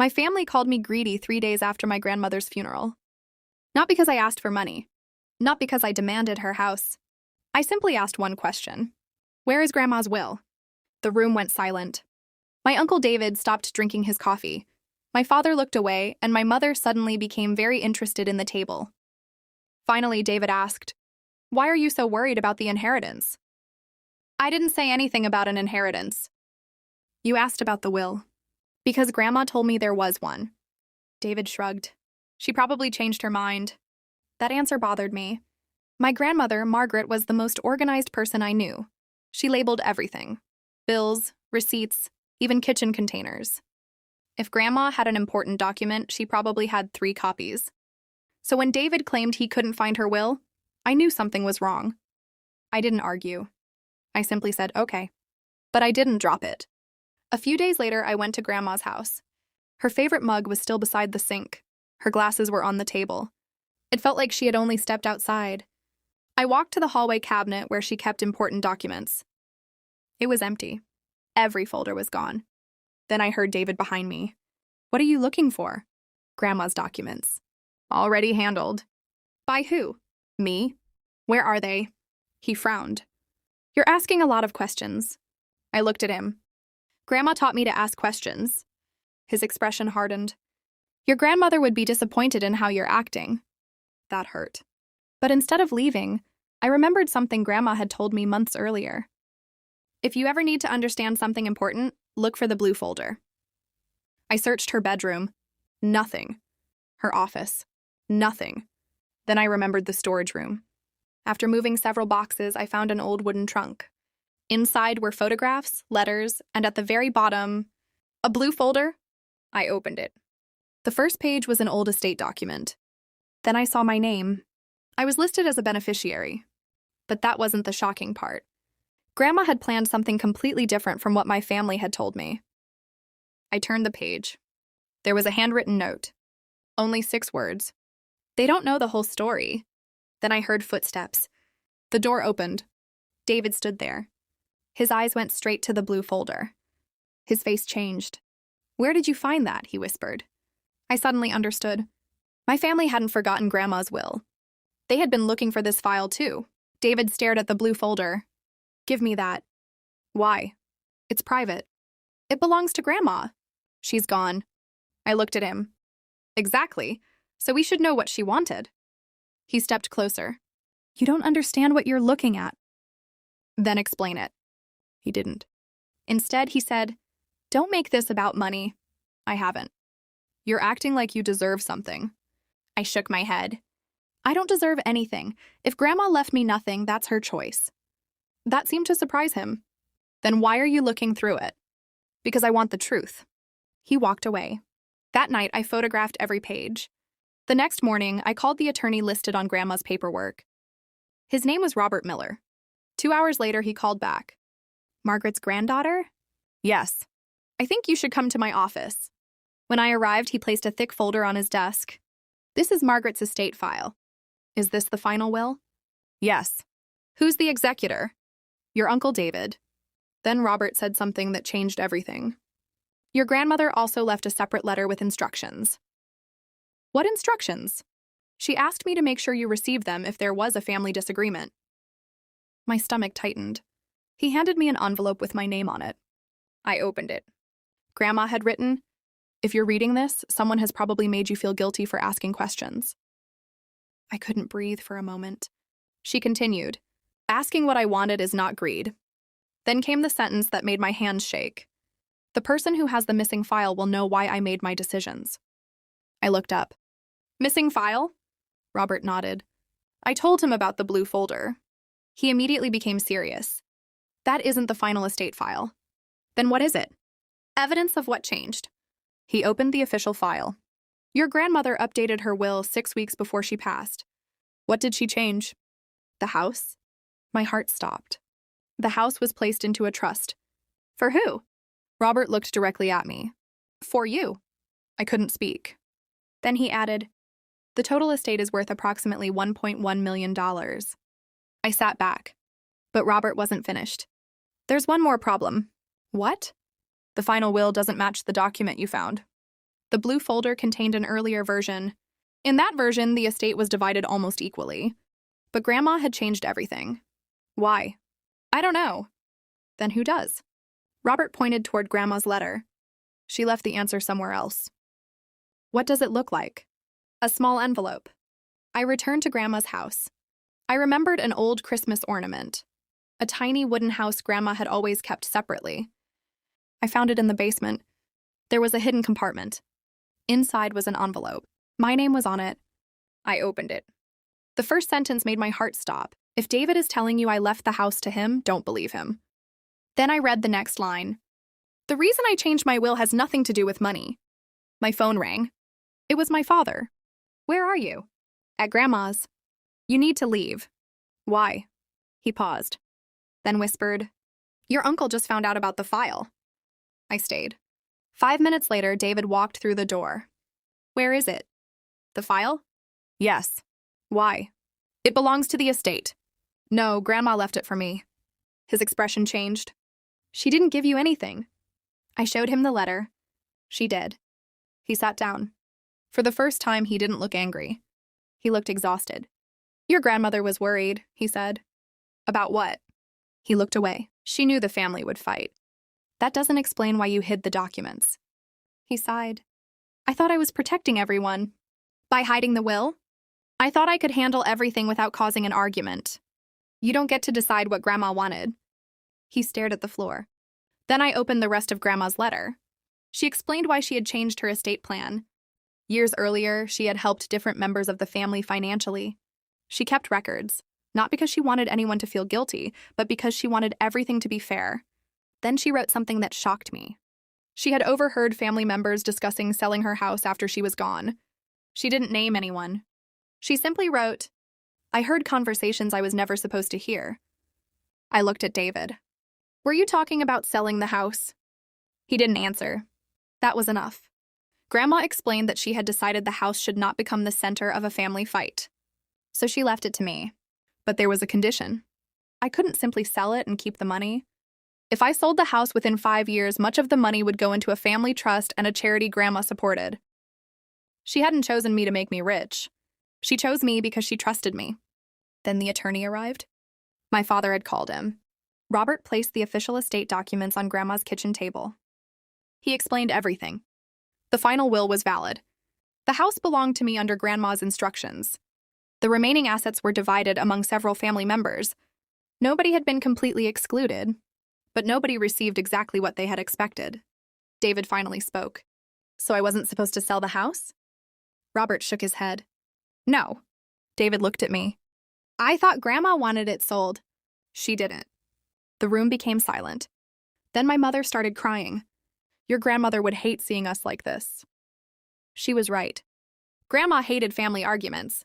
My family called me greedy 3 days after my grandmother's funeral. Not because I asked for money. Not because I demanded her house. I simply asked one question. Where is Grandma's will? The room went silent. My Uncle David stopped drinking his coffee. My father looked away, and my mother suddenly became very interested in the table. Finally, David asked, "Why are you so worried about the inheritance?" I didn't say anything about an inheritance. You asked about the will. Because Grandma told me there was one. David shrugged. She probably changed her mind. That answer bothered me. My grandmother, Margaret, was the most organized person I knew. She labeled everything. Bills, receipts, even kitchen containers. If Grandma had an important document, she probably had 3 copies. So when David claimed he couldn't find her will, I knew something was wrong. I didn't argue. I simply said, okay. But I didn't drop it. A few days later, I went to Grandma's house. Her favorite mug was still beside the sink. Her glasses were on the table. It felt like she had only stepped outside. I walked to the hallway cabinet where she kept important documents. It was empty. Every folder was gone. Then I heard David behind me. What are you looking for? Grandma's documents. Already handled. By who? Me? Where are they? He frowned. You're asking a lot of questions. I looked at him. Grandma taught me to ask questions. His expression hardened. Your grandmother would be disappointed in how you're acting. That hurt. But instead of leaving, I remembered something Grandma had told me months earlier. If you ever need to understand something important, look for the blue folder. I searched her bedroom. Nothing. Her office. Nothing. Then I remembered the storage room. After moving several boxes, I found an old wooden trunk. Inside were photographs, letters, and at the very bottom, a blue folder. I opened it. The first page was an old estate document. Then I saw my name. I was listed as a beneficiary. But that wasn't the shocking part. Grandma had planned something completely different from what my family had told me. I turned the page. There was a handwritten note. Only 6 words. They don't know the whole story. Then I heard footsteps. The door opened. David stood there. His eyes went straight to the blue folder. His face changed. Where did you find that? He whispered. I suddenly understood. My family hadn't forgotten Grandma's will. They had been looking for this file too. David stared at the blue folder. Give me that. Why? It's private. It belongs to Grandma. She's gone. I looked at him. Exactly. So we should know what she wanted. He stepped closer. You don't understand what you're looking at. Then explain it. He didn't. Instead, he said, don't make this about money. I haven't. You're acting like you deserve something. I shook my head. I don't deserve anything. If Grandma left me nothing, that's her choice. That seemed to surprise him. Then why are you looking through it? Because I want the truth. He walked away. That night, I photographed every page. The next morning, I called the attorney listed on Grandma's paperwork. His name was Robert Miller. 2 hours later, he called back. Margaret's granddaughter? Yes. I think you should come to my office. When I arrived, he placed a thick folder on his desk. This is Margaret's estate file. Is this the final will? Yes. Who's the executor? Your Uncle David. Then Robert said something that changed everything. Your grandmother also left a separate letter with instructions. What instructions? She asked me to make sure you received them if there was a family disagreement. My stomach tightened. He handed me an envelope with my name on it. I opened it. Grandma had written, if you're reading this, someone has probably made you feel guilty for asking questions. I couldn't breathe for a moment. She continued, asking what I wanted is not greed. Then came the sentence that made my hands shake. The person who has the missing file will know why I made my decisions. I looked up. Missing file? Robert nodded. I told him about the blue folder. He immediately became serious. That isn't the final estate file. Then what is it? Evidence of what changed. He opened the official file. Your grandmother updated her will 6 weeks before she passed. What did she change? The house? My heart stopped. The house was placed into a trust. For who? Robert looked directly at me. For you. I couldn't speak. Then he added, the total estate is worth approximately $1.1 million. I sat back. But Robert wasn't finished. There's one more problem. What? The final will doesn't match the document you found. The blue folder contained an earlier version. In that version, the estate was divided almost equally. But Grandma had changed everything. Why? I don't know. Then who does? Robert pointed toward Grandma's letter. She left the answer somewhere else. What does it look like? A small envelope. I returned to Grandma's house. I remembered an old Christmas ornament, a tiny wooden house Grandma had always kept separately. I found it in the basement. There was a hidden compartment. Inside was an envelope. My name was on it. I opened it. The first sentence made my heart stop. If David is telling you I left the house to him, don't believe him. Then I read the next line. The reason I changed my will has nothing to do with money. My phone rang. It was my father. Where are you? At Grandma's. You need to leave. Why? He paused, then whispered, Your uncle just found out about the file. I stayed. 5 minutes later, David walked through the door. Where is it? The file? Yes. Why? It belongs to the estate. No, Grandma left it for me. His expression changed. She didn't give you anything. I showed him the letter. She did. He sat down. For the first time, he didn't look angry. He looked exhausted. Your grandmother was worried, he said. About what? He looked away. She knew the family would fight. That doesn't explain why you hid the documents. He sighed. I thought I was protecting everyone. By hiding the will? I thought I could handle everything without causing an argument. You don't get to decide what Grandma wanted. He stared at the floor. Then I opened the rest of Grandma's letter. She explained why she had changed her estate plan. Years earlier, she had helped different members of the family financially. She kept records, not because she wanted anyone to feel guilty, but because she wanted everything to be fair. Then she wrote something that shocked me. She had overheard family members discussing selling her house after she was gone. She didn't name anyone. She simply wrote, I heard conversations I was never supposed to hear. I looked at David. Were you talking about selling the house? He didn't answer. That was enough. Grandma explained that she had decided the house should not become the center of a family fight. So she left it to me. But there was a condition. I couldn't simply sell it and keep the money. If I sold the house within 5 years, much of the money would go into a family trust and a charity Grandma supported. She hadn't chosen me to make me rich. She chose me because she trusted me. Then the attorney arrived. My father had called him. Robert placed the official estate documents on Grandma's kitchen table. He explained everything. The final will was valid. The house belonged to me under Grandma's instructions. The remaining assets were divided among several family members. Nobody had been completely excluded, but nobody received exactly what they had expected. David finally spoke. So I wasn't supposed to sell the house? Robert shook his head. No. David looked at me. I thought Grandma wanted it sold. She didn't. The room became silent. Then my mother started crying. Your grandmother would hate seeing us like this. She was right. Grandma hated family arguments.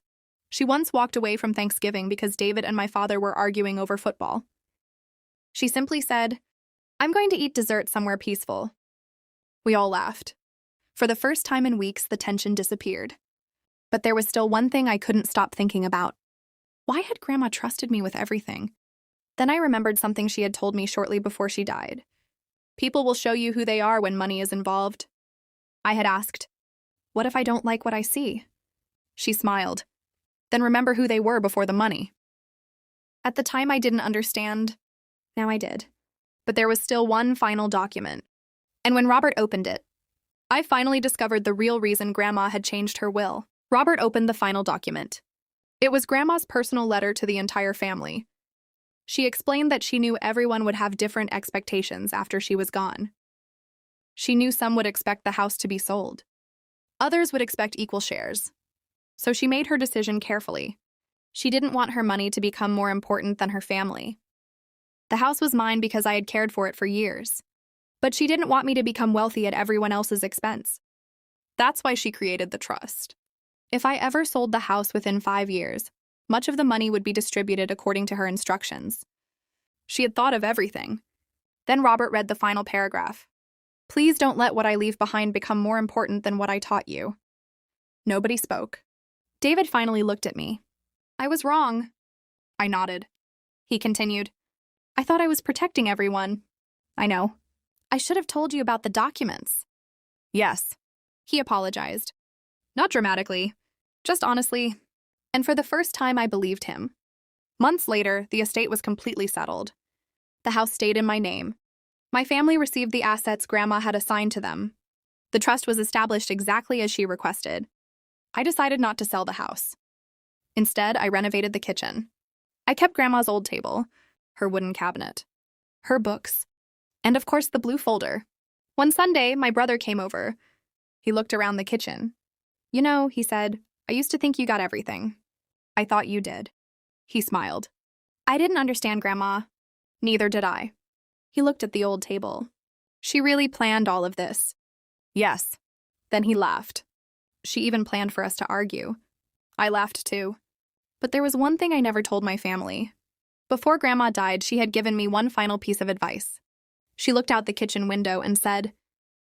She once walked away from Thanksgiving because David and my father were arguing over football. She simply said, I'm going to eat dessert somewhere peaceful. We all laughed. For the first time in weeks, the tension disappeared. But there was still one thing I couldn't stop thinking about. Why had Grandma trusted me with everything? Then I remembered something she had told me shortly before she died. People will show you who they are when money is involved. I had asked, what if I don't like what I see? She smiled. Then remember who they were before the money. At the time, I didn't understand. Now I did. But there was still one final document. And when Robert opened it, I finally discovered the real reason Grandma had changed her will. Robert opened the final document. It was Grandma's personal letter to the entire family. She explained that she knew everyone would have different expectations after she was gone. She knew some would expect the house to be sold. Others would expect equal shares. So she made her decision carefully. She didn't want her money to become more important than her family. The house was mine because I had cared for it for years. But she didn't want me to become wealthy at everyone else's expense. That's why she created the trust. If I ever sold the house within 5 years, much of the money would be distributed according to her instructions. She had thought of everything. Then Robert read the final paragraph. Please don't let what I leave behind become more important than what I taught you. Nobody spoke. David finally looked at me. I was wrong. I nodded. He continued. I thought I was protecting everyone. I know. I should have told you about the documents. Yes. He apologized. Not dramatically, just honestly, and for the first time I believed him. Months later, the estate was completely settled. The house stayed in my name. My family received the assets Grandma had assigned to them. The trust was established exactly as she requested. I decided not to sell the house. Instead, I renovated the kitchen. I kept Grandma's old table, her wooden cabinet, her books, and of course the blue folder. One Sunday, my brother came over. He looked around the kitchen. "You know," he said, "I used to think you got everything." "I thought you did." He smiled. "I didn't understand, Grandma." "Neither did I." He looked at the old table. "She really planned all of this." "Yes." Then he laughed. "She even planned for us to argue." I laughed too. But there was one thing I never told my family. Before Grandma died, she had given me one final piece of advice. She looked out the kitchen window and said,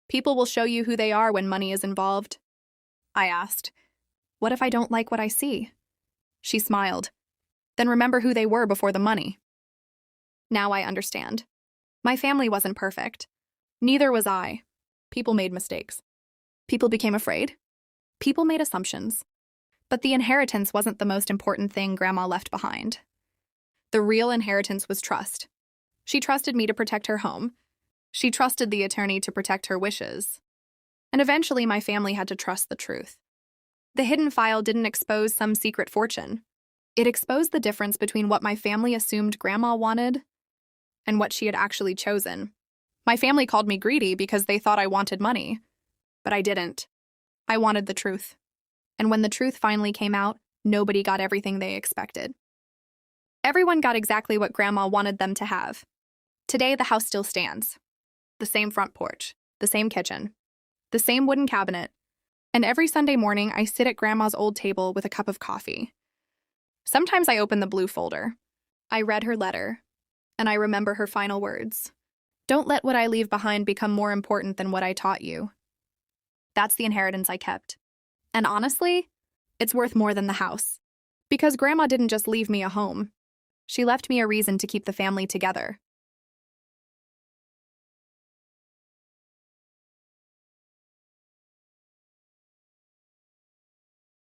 "People will show you who they are when money is involved." I asked, "What if I don't like what I see?" She smiled. "Then remember who they were before the money." Now I understand. My family wasn't perfect. Neither was I. People made mistakes. People became afraid. People made assumptions. But the inheritance wasn't the most important thing Grandma left behind. The real inheritance was trust. She trusted me to protect her home. She trusted the attorney to protect her wishes. And eventually my family had to trust the truth. The hidden file didn't expose some secret fortune. It exposed the difference between what my family assumed Grandma wanted and what she had actually chosen. My family called me greedy because they thought I wanted money. But I didn't. I wanted the truth. And when the truth finally came out, nobody got everything they expected. Everyone got exactly what Grandma wanted them to have. Today, the house still stands. The same front porch, the same kitchen, the same wooden cabinet, and every Sunday morning I sit at Grandma's old table with a cup of coffee. Sometimes I open the blue folder. I read her letter, and I remember her final words. "Don't let what I leave behind become more important than what I taught you." That's the inheritance I kept. And honestly, it's worth more than the house. Because Grandma didn't just leave me a home. She left me a reason to keep the family together.